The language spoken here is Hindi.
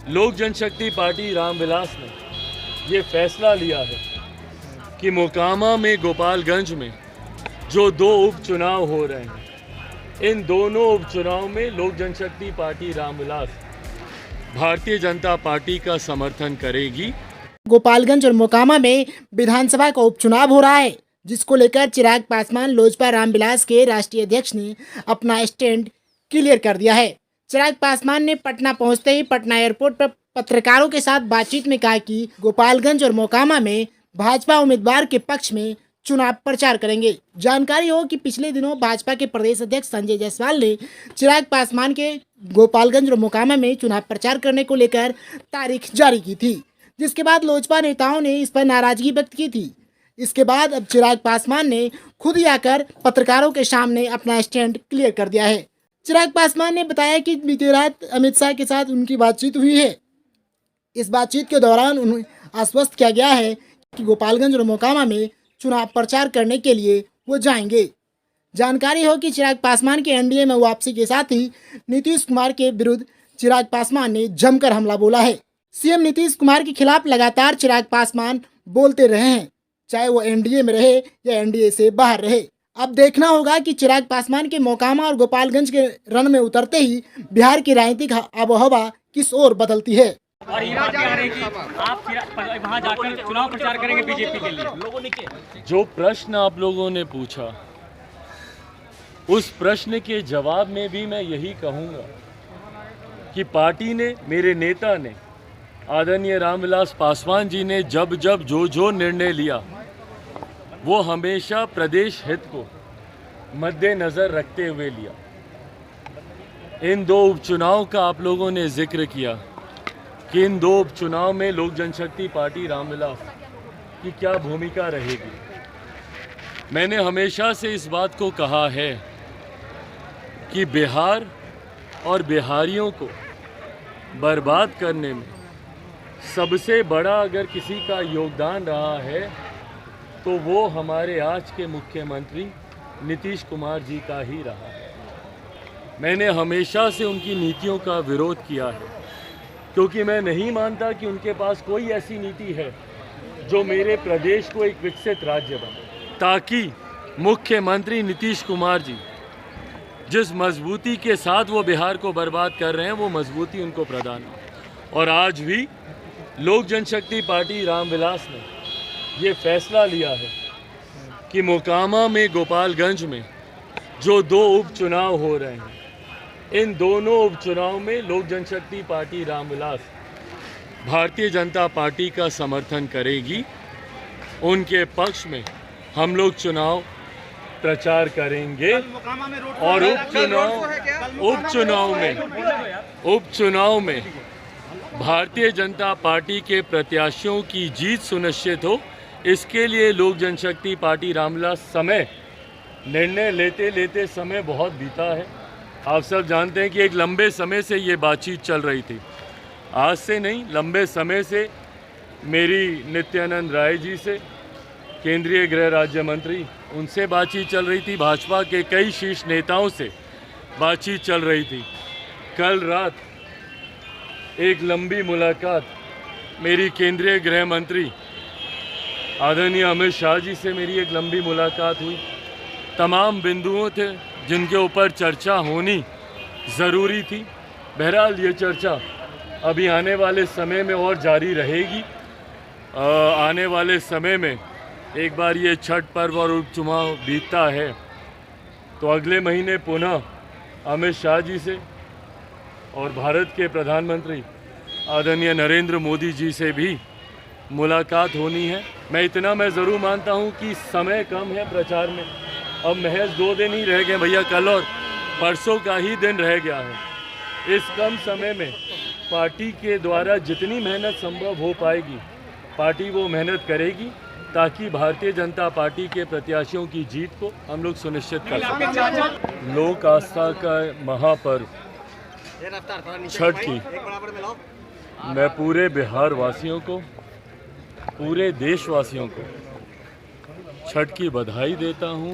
लोक जनशक्ति पार्टी रामविलास ने ये फैसला लिया है कि मोकामा में गोपालगंज में जो दो उपचुनाव हो रहे हैं, इन दोनों उपचुनाव में लोक जनशक्ति पार्टी रामविलास भारतीय जनता पार्टी का समर्थन करेगी। गोपालगंज और मोकामा में विधानसभा का उपचुनाव हो रहा है, जिसको लेकर चिराग पासवान लोजपा रामविलास के राष्ट्रीय अध्यक्ष ने अपना स्टैंड क्लियर कर दिया है। चिराग पासवान ने पटना पहुंचते ही पटना एयरपोर्ट पर पत्रकारों के साथ बातचीत में कहा कि गोपालगंज और मोकामा में भाजपा उम्मीदवार के पक्ष में चुनाव प्रचार करेंगे। जानकारी हो कि पिछले दिनों भाजपा के प्रदेश अध्यक्ष संजय जायसवाल ने चिराग पासवान के गोपालगंज और मोकामा में चुनाव प्रचार करने को लेकर तारीख जारी की थी, जिसके बाद लोजपा नेताओं ने इस पर नाराजगी व्यक्त की थी। इसके बाद अब चिराग पासवान ने खुद ही आकर पत्रकारों के सामने अपना स्टैंड क्लियर कर दिया है। चिराग पासवान ने बताया कि बीती रात अमित शाह के साथ उनकी बातचीत हुई है। इस बातचीत के दौरान उन्हें आश्वस्त किया गया है कि गोपालगंज और मोकामा में चुनाव प्रचार करने के लिए वो जाएंगे। जानकारी हो कि चिराग पासवान के एनडीए में वापसी के साथ ही नीतीश कुमार के विरुद्ध चिराग पासवान ने जमकर हमला बोला है। सीएम नीतीश कुमार के खिलाफ लगातार चिराग पासवान बोलते रहे हैं, चाहे वो एनडीए में रहे या एनडीए से बाहर रहे। अब देखना होगा कि चिराग पासवान के मोकामा और गोपालगंज के रण में उतरते ही बिहार की राजनीतिक आबोहवा किस ओर बदलती है। और ये बात भी आ रही है कि आप वहां जाकर चुनाव प्रचार करेंगे बीजेपी के लिए। लोगों ने जो प्रश्न आप लोगों ने पूछा, उस प्रश्न के जवाब में भी मैं यही कहूंगा कि पार्टी ने, मेरे नेता ने, आदरणीय रामविलास पासवान जी ने जब जब जो निर्णय लिया, वो हमेशा प्रदेश हित को मद्देनजर रखते हुए लिया। इन दो उपचुनाव का आप लोगों ने जिक्र किया कि इन दो उपचुनाव में लोक जनशक्ति पार्टी रामविलास की क्या भूमिका रहेगी। मैंने हमेशा से इस बात को कहा है कि बिहार और बिहारियों को बर्बाद करने में सबसे बड़ा अगर किसी का योगदान रहा है तो वो हमारे आज के मुख्यमंत्री नीतीश कुमार जी का ही रहा है। मैंने हमेशा से उनकी नीतियों का विरोध किया है, क्योंकि मैं नहीं मानता कि उनके पास कोई ऐसी नीति है जो मेरे प्रदेश को एक विकसित राज्य बने, ताकि मुख्यमंत्री नीतीश कुमार जी जिस मजबूती के साथ वो बिहार को बर्बाद कर रहे हैं, वो मजबूती उनको प्रदान हो। और आज भी लोक जनशक्ति पार्टी रामविलास ने ये फैसला लिया है कि मोकामा में गोपालगंज में जो दो उपचुनाव हो रहे हैं, इन दोनों उपचुनाव में लोक जनशक्ति पार्टी रामविलास भारतीय जनता पार्टी का समर्थन करेगी। उनके पक्ष में हम लोग चुनाव प्रचार करेंगे और उपचुनाव में भारतीय जनता पार्टी के प्रत्याशियों की जीत सुनिश्चित हो, इसके लिए लोक जनशक्ति पार्टी रामविलास निर्णय लेते समय बहुत बीता है। आप सब जानते हैं कि एक लंबे समय से ये बातचीत चल रही थी, आज से नहीं, लंबे समय से मेरी नित्यानंद राय जी से, केंद्रीय गृह राज्य मंत्री, उनसे बातचीत चल रही थी, भाजपा के कई शीर्ष नेताओं से बातचीत चल रही थी। कल रात एक लंबी मुलाकात मेरी केंद्रीय गृह मंत्री आदरणीय अमित शाह जी से मेरी एक लंबी मुलाकात हुई। तमाम बिंदुओं थे जिनके ऊपर चर्चा होनी ज़रूरी थी। बहरहाल ये चर्चा अभी आने वाले समय में और जारी रहेगी। आने वाले समय में एक बार ये छठ पर्व और उपचुनाव बीतता है तो अगले महीने पुनः अमित शाह जी से और भारत के प्रधानमंत्री आदरणीय नरेंद्र मोदी जी से भी मुलाकात होनी है। मैं ज़रूर मानता हूँ कि समय कम है प्रचार में, अब महज 2 दिन ही रह गए भैया, कल और परसों का ही दिन रह गया है। इस कम समय में पार्टी के द्वारा जितनी मेहनत संभव हो पाएगी, पार्टी वो मेहनत करेगी ताकि भारतीय जनता पार्टी के प्रत्याशियों की जीत को हम लोग सुनिश्चित कर सकें। लोक आस्था का महापर्व छठ की मैं पूरे बिहार वासियों को, पूरे देशवासियों को छठ की बधाई देता हूँ।